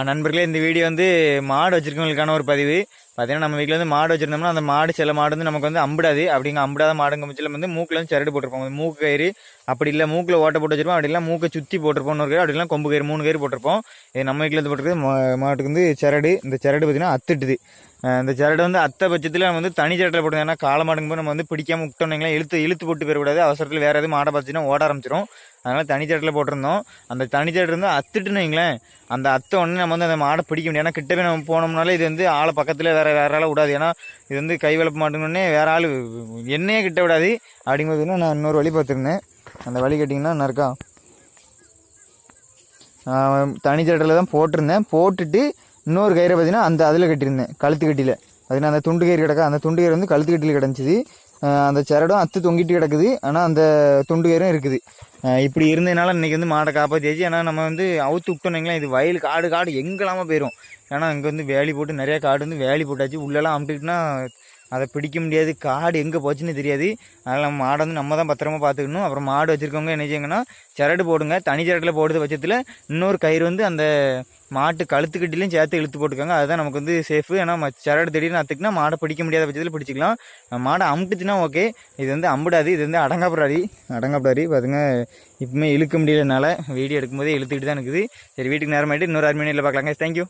நண்பர்களே, இந்த வீடியோ வந்து மாடு வச்சிருக்கவங்களுக்கான ஒரு பதிவு. பார்த்தீங்கன்னா, நம்ம வீட்டில் வந்து மாடு வச்சிருந்தோம்னா அந்த மாடு சில மாடு வந்து நமக்கு வந்து அம்பிடாது. அப்படிங்க அம்பிடாத மாடுங்க பட்சத்தில் வந்து மூக்கில் வந்து சரடு போட்டிருப்போம். மூக்கு கயிறு அப்படி இல்லை மூக்கில் ஓட்ட போட்டு வச்சிருப்போம். அப்படி இல்லை மூக்கை சுற்றி போட்டிருப்போம் ஒரு கயிறு, அப்படி இல்லை கொம்பு கயிறு 3 கயிறு போட்டிருப்போம். இது நம்ம வீட்டில் இருந்து போட்டிருக்கு. மாட்டுக்கு வந்து சரடு. இந்த சரடு பார்த்தீங்கன்னா அத்துட்டுது. இந்த சரடு வந்து அத்தை பட்சத்தில் நம்ம வந்து தனி சரட்டில் போட்டுருந்தோம். ஏன்னா காலை மாடுங்க போது நம்ம வந்து பிடிக்காம விட்டோம்னீங்களா இழுத்து போட்டு போயிடக்கூடாது. அவசரத்தில் வேறு எதுவும் மாடை பார்த்துச்சுன்னா ஓட ஆரம்பிச்சிடும். அதனால் தனி சரட்டில் போட்டிருந்தோம். அந்த தனி சரடு இருந்து அத்துட்டுன்னு வைங்களேன், அந்த அத்தை உடனே நம்ம வந்து அந்த மாடை பிடிக்க முடியும். ஏன்னா கிட்டவே நம்ம போனோம்னாலே இது வந்து ஆளை பக்கத்தில் வேற ஆளை விடாது. ஏன்னா இது வந்து கை வளர்ப்பு மாட்டுங்கன்னே வேற ஆள் என்னையே கிட்ட விடாது. அப்படிங்கிறது நான் இன்னொரு வழி பார்த்துருந்தேன். அந்த வழி கேட்டிங்கன்னா என்ன இருக்கா, தனி சரட்டில் தான் போட்டிருந்தேன். போட்டுட்டு இன்னொரு கயிறை பார்த்தீங்கன்னா அந்த அதில் கட்டியிருந்தேன், கழுத்து கட்டியில். பார்த்தீங்கன்னா அந்த துண்டு கயிறு கிடக்கா, அந்த துண்டு கயிறு வந்து கழுத்து கட்டியில் கிடச்சிது. அந்த சரடும் அத்து தொங்கிட்டு கிடக்குது. ஆனால் அந்த துண்டு கயிறும் இருக்குது. இப்படி இருந்ததுனால இன்றைக்கி வந்து மாடை காப்பாற்றியாச்சு. ஏன்னா நம்ம வந்து அவுத்து விட்டோன்னீங்களா, இது வயல் காடு எங்கெல்லாமல் போயிடும். ஏன்னா இங்கே வந்து வேலி போட்டு நிறையா காடு வந்து வேலி போட்டாச்சு. உள்ளெல்லாம் அமுட்டுக்கிட்டுனா அதை பிடிக்க முடியாது. காடு எங்கே போச்சுன்னு தெரியாது. அதனால் நம்ம மாடை வந்து நம்ம தான் பத்திரமா பார்த்துக்கணும். அப்புறம் மாடு வச்சுருக்கவங்க என்ன செய்யுங்கன்னா, சரடு போடுங்க. தனி சரட்டில் போடுறது பட்சத்தில் இன்னொரு கயிறு வந்து அந்த மாட்டு கழுத்துக்கட்டிலையும் சேர்த்து இழுத்து போட்டுக்கோங்க. அதுதான் நமக்கு வந்து சேஃபு. ஏன்னா சரடு திடீர்னு அத்துக்குன்னா மாடை பிடிக்க முடியாத பட்சத்தில் பிடிச்சிக்கலாம். மாடை அமுட்டுச்சுன்னா ஓகே. இது வந்து அம்பிடாது. இது வந்து அடங்காப்படாரி பார்த்துங்க. இப்பவுமே இழுக்க முடியலனால வீடியோ எடுக்கும்போதே இழுத்துக்கிட்டு தான் இருக்குது. சரி, வீட்டுக்கு நேரமாயிட்டு இன்னொரு 6 மணியில் பார்க்கலாங்க. தேங்க்யூ.